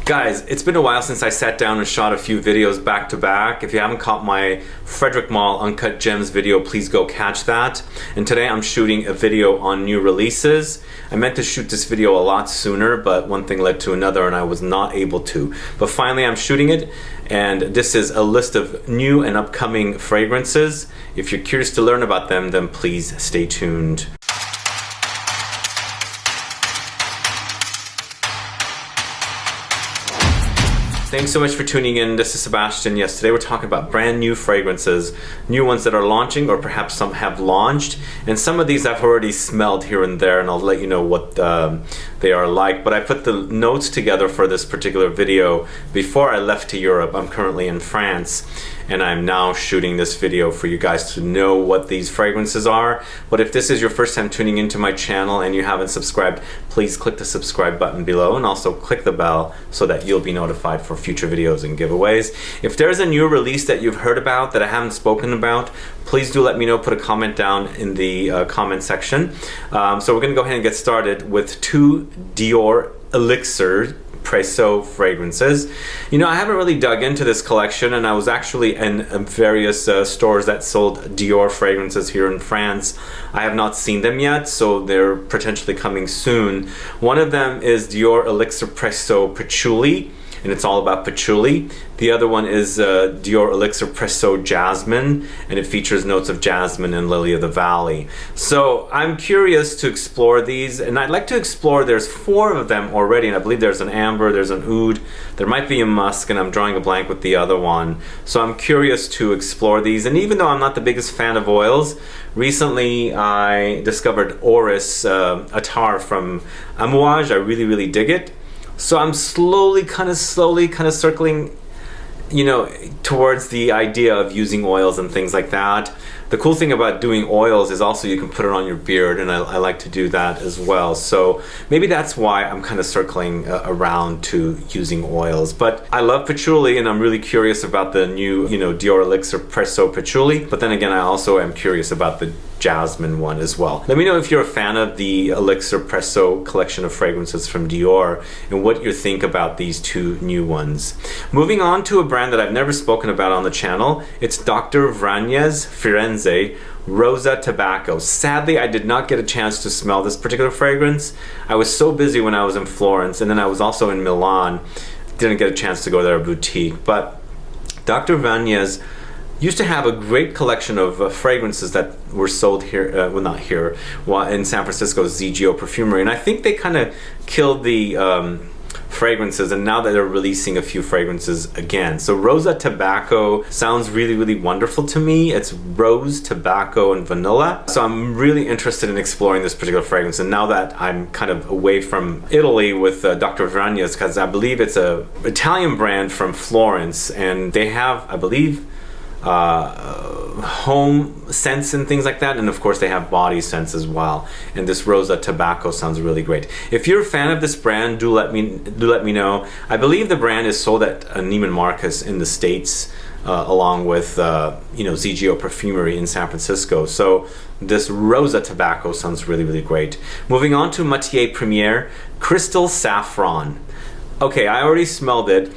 Guys, it's been a while since I sat down and shot a few videos back to back. If you haven't caught my Frederick Mall Uncut Gems video, please go catch that. And today I'm shooting a video on new releases. I meant to shoot this video a lot sooner, but one thing led to another and I was not able to. But finally I'm shooting it, and this is a list of new and upcoming fragrances. If you're curious to learn about them, then please stay tuned. Thanks so much for tuning in. This is Sebastian. Yes, today we're talking about brand new fragrances, new ones that are launching, or perhaps some have launched. And some of these I've already smelled here and there, and I'll let you know what they are like. But I put the notes together for this particular video before I left to Europe. I'm currently in France, and I'm now shooting this video for you guys to know what these fragrances are. But if this is your first time tuning into my channel and you haven't subscribed, please click the subscribe button below and also click the bell so that you'll be notified for future videos and giveaways. If there's a new release that you've heard about that I haven't spoken about, please do let me know. Put a comment down in the comment section. So we're gonna go ahead and get started with two DIOR ELIXIR PRECIEUX fragrances. You know, I haven't really dug into this collection, and I was actually in various stores that sold DIOR fragrances here in France. I have not seen them yet, so they're potentially coming soon. One of them is DIOR ELIXIR PRECIEUX Patchouli, and it's all about patchouli. The other one is DIOR ELIXIR PRECIEUX Jasmine, and it features notes of jasmine and lily of the valley. So I'm curious to explore these, and I'd like to explore, there's 4 of them already, and I believe there's an amber, there's an oud, there might be a musk, and I'm drawing a blank with the other one. So I'm curious to explore these, and even though I'm not the biggest fan of oils, recently I discovered Orris attar from Amouage. I really dig it. So I'm slowly kind of circling, you know, towards the idea of using oils and things like that. The cool thing about doing oils is also you can put it on your beard, and I like to do that as well. So maybe that's why I'm kind of circling around to using oils. But I love patchouli, and I'm really curious about the new, you know, DIOR ELIXIR PRECIEUX Patchouli. But then again, I also am curious about the jasmine one as well. Let me know if you're a fan of the ELIXIR PRECIEUX collection of fragrances from DIOR and what you think about these 2 new ones. Moving on to a brand that I've never spoken about on the channel. It's Dr. VRANJES FIRENZE ROSA Tobacco. Sadly, I did not get a chance to smell this particular fragrance. I was so busy when I was in Florence, and then I was also in Milan. Didn't get a chance to go to their boutique. But Dr. VRANJES used to have a great collection of fragrances that were sold here, well, not here, in San Francisco's ZGO Perfumery, and I think they kind of killed the fragrances, and now that they're releasing a few fragrances again. So Rosa Tobacco sounds really wonderful to me. It's rose, tobacco, and vanilla. So I'm really interested in exploring this particular fragrance, and now that I'm kind of away from Italy with Dr. VRANJES, because I believe it's a Italian brand from Florence, and they have, I believe, home scents and things like that, and of course they have body scents as well. And this Rosa Tobacco sounds really great. If you're a fan of this brand, do let me know. I believe the brand is sold at Neiman Marcus in the States, along with you know, ZGO Perfumery in San Francisco. So this Rosa Tobacco sounds really great. Moving on to Matiere Premiere Crystal Saffron. Okay, I already smelled it.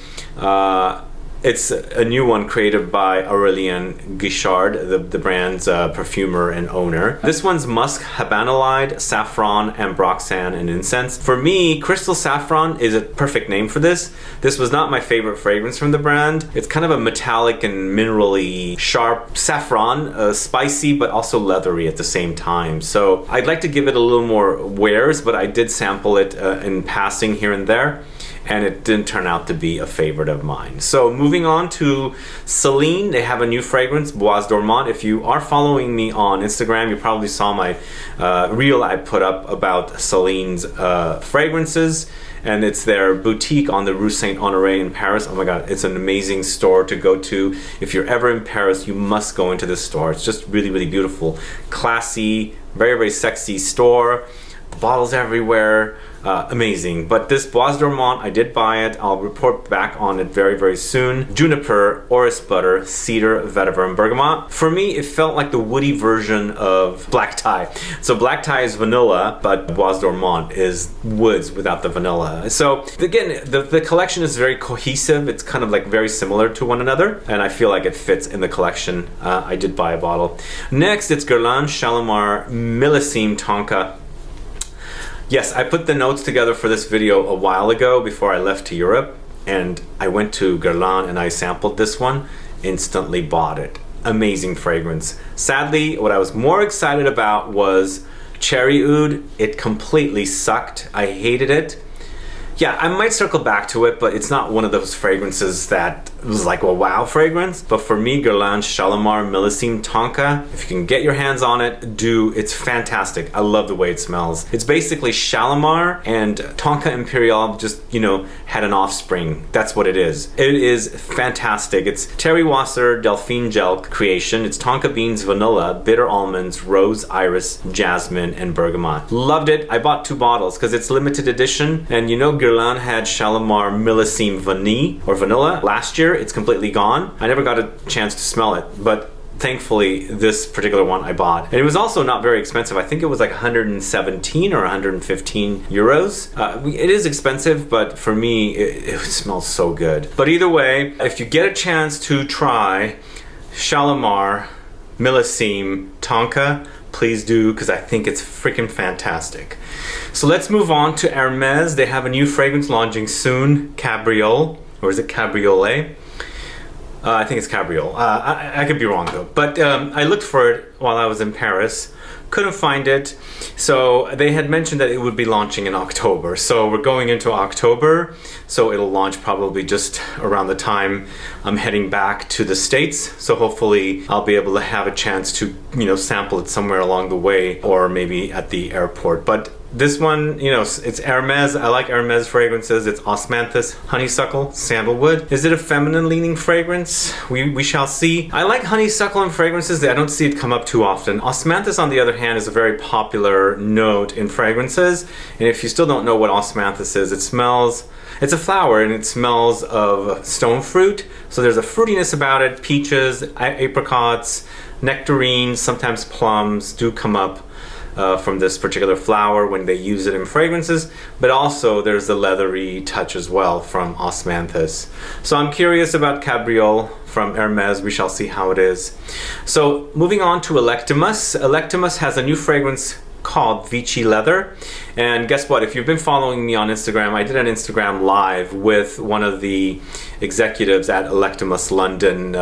It's a new one created by Aurelien Guichard, the brand's perfumer and owner. This one's musk, habanolide, saffron, ambroxan, and incense. For me, Crystal Saffron is a perfect name for this. This was not my favorite fragrance from the brand. It's kind of a metallic and minerally sharp saffron, spicy but also leathery at the same time. So I'd like to give it a little more wears, but I did sample it in passing here and there, and it didn't turn out to be a favorite of mine. So moving on to CELINE, they have a new fragrance, Bois Dormant. If you are following me on Instagram, you probably saw my reel I put up about CELINE's fragrances, and it's their boutique on the Rue Saint-Honoré in Paris. Oh my god, it's an amazing store to go to. If you're ever in Paris, you must go into this store. It's just really beautiful, classy, very sexy store. Bottles everywhere, amazing. But this Bois Dormant, I did buy it. I'll report back on it very, very soon. Juniper, Orris butter, Cedar, Vetiver, and Bergamot. For me, it felt like the woody version of black tie. So black tie is vanilla, but Bois Dormant is woods without the vanilla. So again, the collection is very cohesive. It's kind of like very similar to one another, and I feel like it fits in the collection. I did buy a bottle. Next, it's Guerlain, Shalimar, Millesime, Tonka. Yes, I put the notes together for this video a while ago before I left to Europe, and I went to Guerlain and I sampled this one, instantly bought it. Amazing fragrance. Sadly, what I was more excited about was Cherry Oud. It completely sucked. I hated it. Yeah, I might circle back to it, but it's not one of those fragrances that was like a wow fragrance. But for me, Guerlain, Shalimar, Millesime, Tonka, if you can get your hands on it, do. It's fantastic. I love the way it smells. It's basically Shalimar and Tonka Imperial just, you know, had an offspring. That's what it is. It is fantastic. It's Terry Wasser Delphine Gel creation. It's Tonka beans, vanilla, bitter almonds, rose, iris, jasmine, and bergamot. Loved it. I bought 2 bottles because it's limited edition, and you know Guerlain had Shalimar Millesime Vanilla last year. It's completely gone. I never got a chance to smell it, but thankfully this particular one I bought. And it was also not very expensive. I think it was like 117 or 115 euros. It is expensive, but for me it smells so good. But either way, if you get a chance to try Shalimar, Millesime, Tonka, please do, because I think it's freaking fantastic. So let's move on to Hermes. They have a new fragrance launching soon, Cabriole, or is it Cabriolet? I think it's Cabriole. I could be wrong though. But I looked for it while I was in Paris. Couldn't find it. So they had mentioned that it would be launching in October. So we're going into October. So it'll launch probably just around the time I'm heading back to the States. So hopefully I'll be able to have a chance to, you know, sample it somewhere along the way, or maybe at the airport. But this one, you know, it's Hermes. I like Hermes fragrances. It's osmanthus, honeysuckle, sandalwood. Is it a feminine leaning fragrance? We shall see. I like honeysuckle in fragrances. I don't see it come up too often. Osmanthus, on the other hand, is a very popular note in fragrances. And if you still don't know what osmanthus is, it's a flower and it smells of stone fruit. So there's a fruitiness about it. Peaches, apricots, nectarines, sometimes plums do come up from this particular flower when they use it in fragrances, but also there's the leathery touch as well from osmanthus. So I'm curious about Cabriole from Hermes. We shall see how it is. So moving on to Electimus. Electimus has a new fragrance called Vichy Leather, and guess what, if you've been following me on Instagram, I did an Instagram live with one of the executives at Electimus London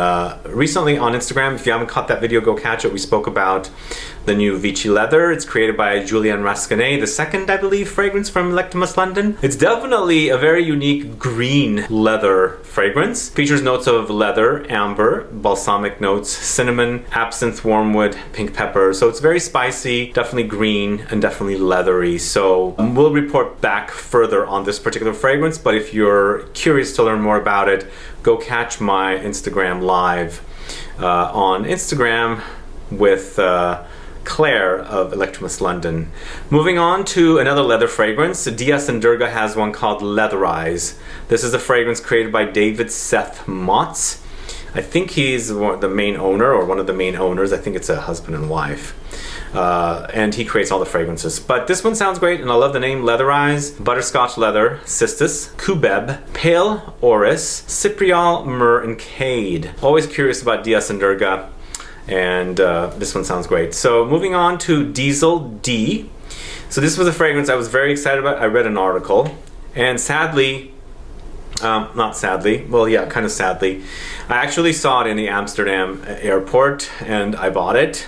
recently on Instagram. If you haven't caught that video, go catch it. We spoke about the new Vichy Leather. It's created by Julien Rascanet, the second, I believe, fragrance from Electimus London. It's definitely a very unique green leather fragrance. Features notes of leather, amber, balsamic notes, cinnamon, absinthe, wormwood, pink pepper. So it's very spicy, definitely green, and definitely leathery. So we'll report back further on this particular fragrance, but if you're curious to learn more about it, go catch my Instagram live on Instagram with Claire of Electimus London. Moving on to another leather fragrance, Dias & Durga has one called Leatherize. This is a fragrance created by David Seth Motz. I think he's the main owner, or one of the main owners. I think it's a husband and wife. And he creates all the fragrances. But this one sounds great, and I love the name Leatherize. Butterscotch Leather, Cistus, Cubeb, Pale Orris, Cypriol, Myrrh, and Cade. Always curious about Dias & Durga, and this one sounds great. So moving on to Diesel D. So this was a fragrance I was very excited about. I read an article, and sadly, not sadly, well yeah, kind of sadly, I actually saw it in the Amsterdam airport and I bought it.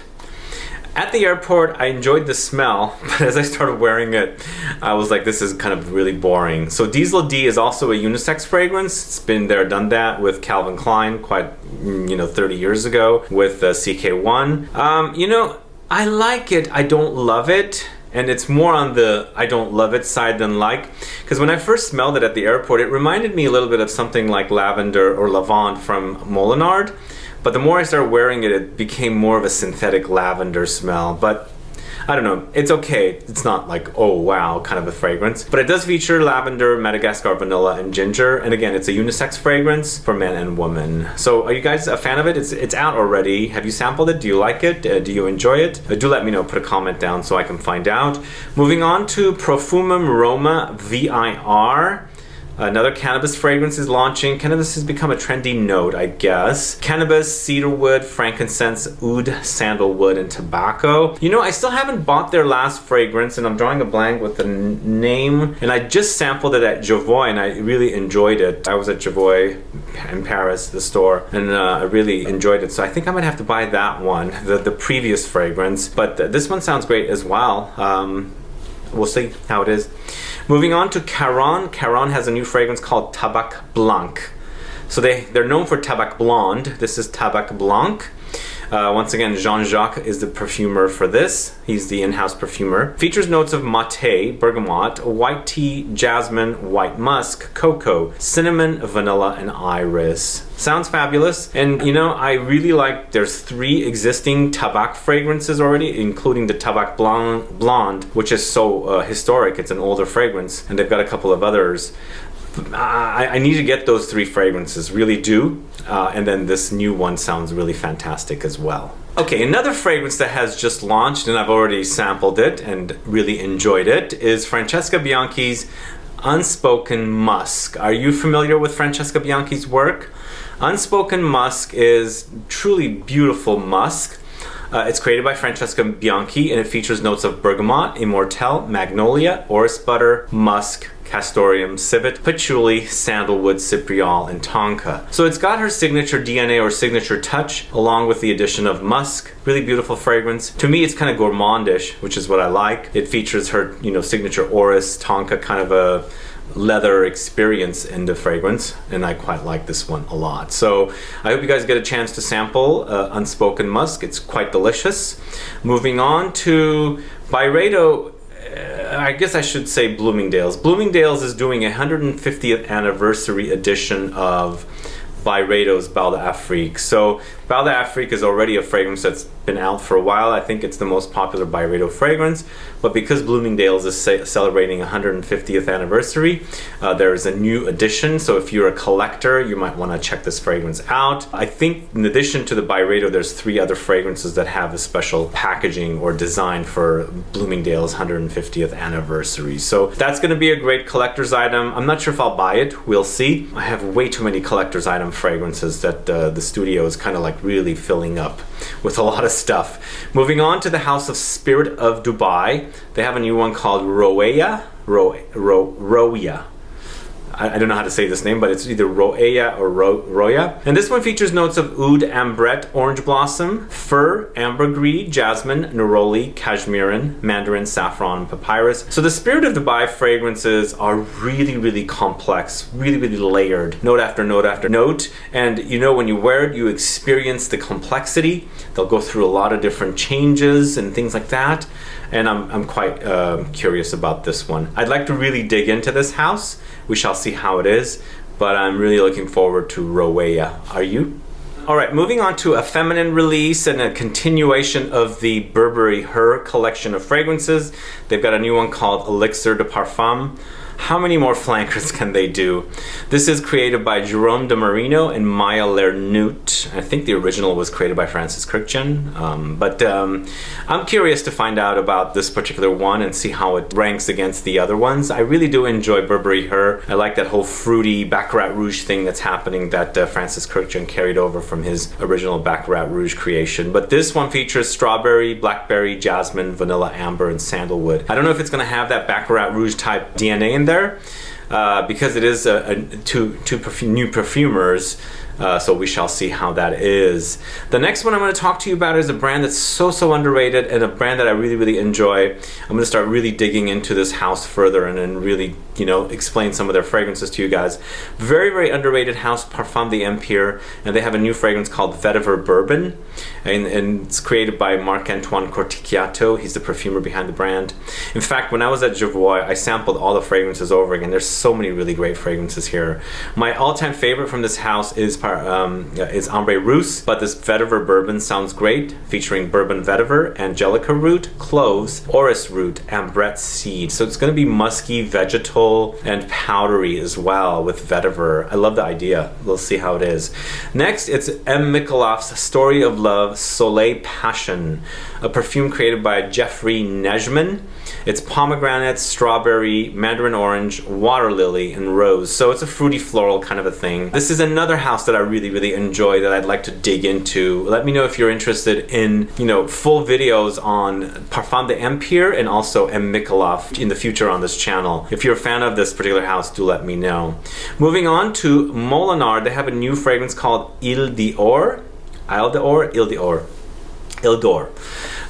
At the airport, I enjoyed the smell, but as I started wearing it, I was like, this is kind of really boring. So Diesel D is also a unisex fragrance. It's been there, done that with Calvin Klein quite, 30 years ago with CK1. I like it, I don't love it. And it's more on the I don't love it side than like. Because when I first smelled it at the airport, it reminded me a little bit of something like lavender or lavande from Molinard. But the more I started wearing it, it became more of a synthetic lavender smell. But I don't know, it's okay. It's not like, oh wow, kind of a fragrance. But it does feature lavender, Madagascar vanilla, and ginger. And again, it's a unisex fragrance for men and women. So are you guys a fan of it? It's out already. Have you sampled it? Do you like it? Do you enjoy it? Do let me know. Put a comment down so I can find out. Moving on to Profumum Roma VIR. Another cannabis fragrance is launching. Cannabis has become a trendy note, I guess. Cannabis, cedarwood, frankincense, oud, sandalwood, and tobacco. You know, I still haven't bought their last fragrance, and I'm drawing a blank with the name. And I just sampled it at Javoy, and I really enjoyed it. I was at Javoy in Paris, the store, and I really enjoyed it. So I think I might have to buy that one, the previous fragrance. But this one sounds great as well. We'll see how it is. Moving on to Caron. Caron has a new fragrance called Tabac Blanc. So they're known for Tabac Blonde. This is Tabac Blanc. Once again, Jean-Jacques is the perfumer for this. He's the in-house perfumer. Features notes of mate, bergamot, white tea, jasmine, white musk, cocoa, cinnamon, vanilla, and iris. Sounds fabulous. And you know, I really like, there's 3 existing Tabac fragrances already, including the Tabac Blonde, which is so historic. It's an older fragrance. And they've got a couple of others. I need to get those 3 fragrances, really do. And then this new one sounds really fantastic as well. Okay, another fragrance that has just launched, and I've already sampled it and really enjoyed it, is Francesca Bianchi's Unspoken Musk. Are you familiar with Francesca Bianchi's work? Unspoken Musk is truly beautiful musk. It's created by Francesca Bianchi, and it features notes of bergamot, immortelle, magnolia, orris butter, musk, castoreum, civet, patchouli, sandalwood, cypriol, and tonka. So it's got her signature DNA or signature touch, along with the addition of musk. Really beautiful fragrance. To me, it's kind of gourmandish, which is what I like. It features her, you know, signature orris, tonka, kind of a leather experience in the fragrance, and I quite like this one a lot. So I hope you guys get a chance to sample Unspoken Musk. It's quite delicious. Moving on to Byredo. I guess I should say Bloomingdale's. Bloomingdale's is doing a 150th anniversary edition of Byredo's Bal d'Afrique. So Bal d'Afrique is already a fragrance that's been out for a while. I think it's the most popular Byredo fragrance, but because Bloomingdale's is celebrating 150th anniversary, there is a new edition. So if you're a collector, you might want to check this fragrance out. I think in addition to the Byredo, there's 3 other fragrances that have a special packaging or design for Bloomingdale's 150th anniversary. So that's going to be a great collector's item. I'm not sure if I'll buy it. We'll see. I have way too many collector's item fragrances that the studio is kind of like really filling up with a lot of stuff. Moving on to the House of Spirit of Dubai. They have a new one called Roya. I don't know how to say this name, but it's either Roya or Roya. And this one features notes of oud, ambrette, orange blossom, fir, ambergris, jasmine, neroli, cashmeran, mandarin, saffron, and papyrus. So the Spirit of Dubai fragrances are really, really complex, really, really layered, note after note after note. And you know, when you wear it, you experience the complexity. They'll go through a lot of different changes and things like that. And I'm quite curious about this one. I'd like to really dig into this house. We shall see how it is, but I'm really looking forward to Roya. Are you? Alright, moving on to a feminine release and a continuation of the Burberry Her collection of fragrances. They've got a new one called ELIXIR de Parfum. How many more flankers can they do? This is created by Jerome de Marino and Maya Lernout. I think the original was created by Francis Kirkjian. I'm curious to find out about this particular one and see how it ranks against the other ones. I really do enjoy Burberry Her. I like that whole fruity Baccarat Rouge thing that's happening that Francis Kirkjian carried over from his original Baccarat Rouge creation. But this one features strawberry, blackberry, jasmine, vanilla, amber, and sandalwood. I don't know if it's going to have that Baccarat Rouge type DNA in there. Because it is two new perfumers, so we shall see how that is. The next one I'm going to talk to you about is a brand that's so underrated and a brand that I really, really enjoy. I'm going to start really digging into this house further and then really, you know, explain some of their fragrances to you guys. Very underrated house, Parfum d'Empire, and they have a new fragrance called Vetiver Bourbon, and it's created by Marc-Antoine Corticchiato. He's the perfumer behind the brand. In fact, when I was at Javoy, I sampled all the fragrances over again. There's so many really great fragrances here. My all-time favorite from this house is is Ambre Rousse, but this Vetiver bourbon sounds great, featuring bourbon vetiver, angelica root, cloves, orris root, ambret seed. So it's going to be musky, vegetal, and powdery as well with vetiver. I love the idea. We'll see how it is. Next, it's M. Michalof's Story of Love Soleil Passion, a perfume created by Jeffrey Nejman. It's pomegranate, strawberry, mandarin orange, water lily, and rose. So it's a fruity floral kind of a thing. This is another house that I really enjoy that I'd like to dig into. Let me know if you're interested in, full videos on Parfum d'Empire and also M. Michalof in the future on this channel. If you're a fan of this particular house, do let me know. Moving on to Molinard, they have a new fragrance called Ile d'Or.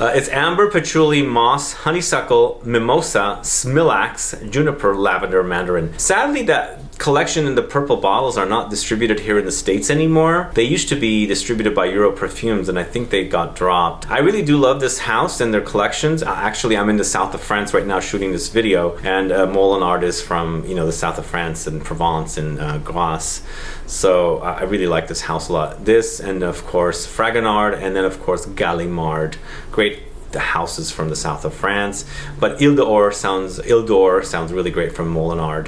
It's amber, patchouli, moss, honeysuckle, mimosa, smilax, juniper, lavender, mandarin. Sadly, that collection in the purple bottles are not distributed here in the States anymore. They used to be distributed by Euro Perfumes, and I think they got dropped. I really do love this house and their collections. Actually, I'm in the south of France right now shooting this video, and Molinard is from the south of France in Provence and Grasse. So I really like this house a lot. This, and of course Fragonard, and then of course Gallimard. Great houses from the south of France. But Ile d'Or sounds really great from Molinard.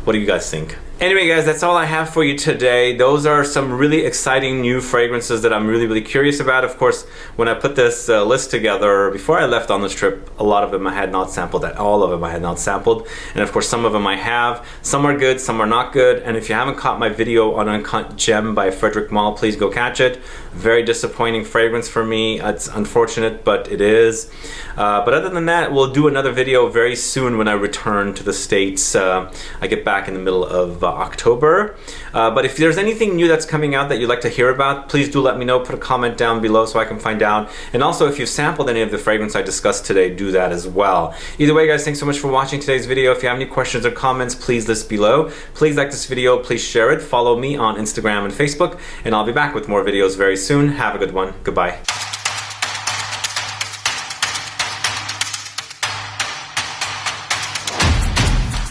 What do you guys think? Anyway guys, that's all I have for you today. Those are some really exciting new fragrances that I'm really curious about. Of course, when I put this list together, before I left on this trip, a lot of them I had not sampled, all of them I had not sampled. And of course, some of them I have. Some are good, some are not good. And if you haven't caught my video on Uncut Gem by Frederic Malle, please go catch it. Very disappointing fragrance for me. It's unfortunate, but it is. But other than that, we'll do another video very soon when I return to the States. I get back in the middle of October. But if there's anything new that's coming out that you'd like to hear about, please do let me know. Put a comment down below so I can find out. And also, if you've sampled any of the fragrance I discussed today, do that as well. Either way, guys, thanks so much for watching today's video. If you have any questions or comments, please list below. Please like this video, please share it, follow me on Instagram and Facebook, and I'll be back with more videos very soon. Have a good one. Goodbye.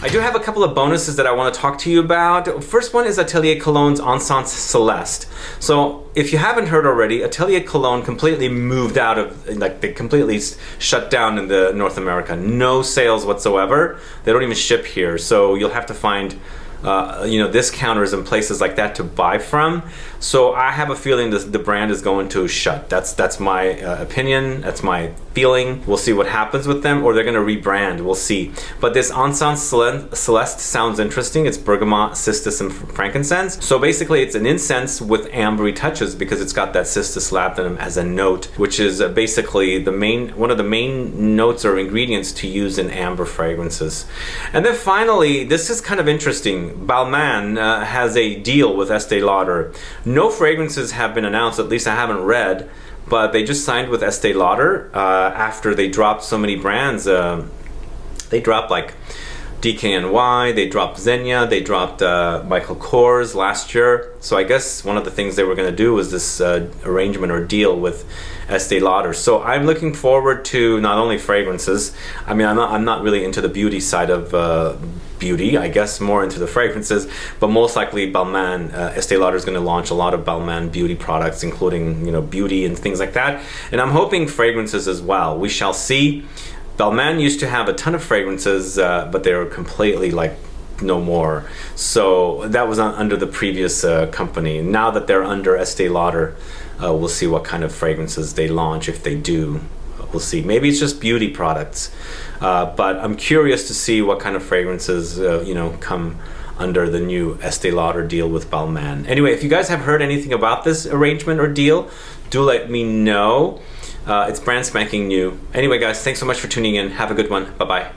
I do have a couple of bonuses that I want to talk to you about. First one is Atelier Cologne's Incense Celeste. So if you haven't heard already, Atelier Cologne completely moved out of, they completely shut down in the North America. No sales whatsoever. They don't even ship here. So you'll have to find discounters and places like that to buy from. So I have a feeling the brand is going to shut. That's my opinion. That's my feeling. We'll see what happens with them, or they're going to rebrand. We'll see. But this Incense Celeste sounds interesting. It's bergamot, cistus, and frankincense. So basically, it's an incense with ambery touches because it's got that cistus labdanum as a note, which is basically one of the main notes or ingredients to use in amber fragrances. And then finally, this is kind of interesting. Balmain has a deal with Estee Lauder. No fragrances have been announced, at least I haven't read, but they just signed with Estee Lauder after they dropped so many brands. They dropped like DKNY, they dropped Xenia, they dropped Michael Kors last year. So I guess one of the things they were going to do was this arrangement or deal with Estee Lauder. So I'm looking forward to not only fragrances. I mean, I'm not really into the beauty side of beauty. I guess more into the fragrances, but most likely Balmain, Estee Lauder is going to launch a lot of Balmain beauty products, including beauty and things like that. And I'm hoping fragrances as well. We shall see. Balmain used to have a ton of fragrances, but they were completely no more. So that was under the previous company. Now that they're under Estee Lauder, we'll see what kind of fragrances they launch, if they do. We'll see. Maybe it's just beauty products, but I'm curious to see what kind of fragrances come under the new Estee Lauder deal with Balmain. Anyway, if you guys have heard anything about this arrangement or deal, do let me know. It's brand spanking new. Anyway guys, thanks so much for tuning in. Have a good one. Bye bye.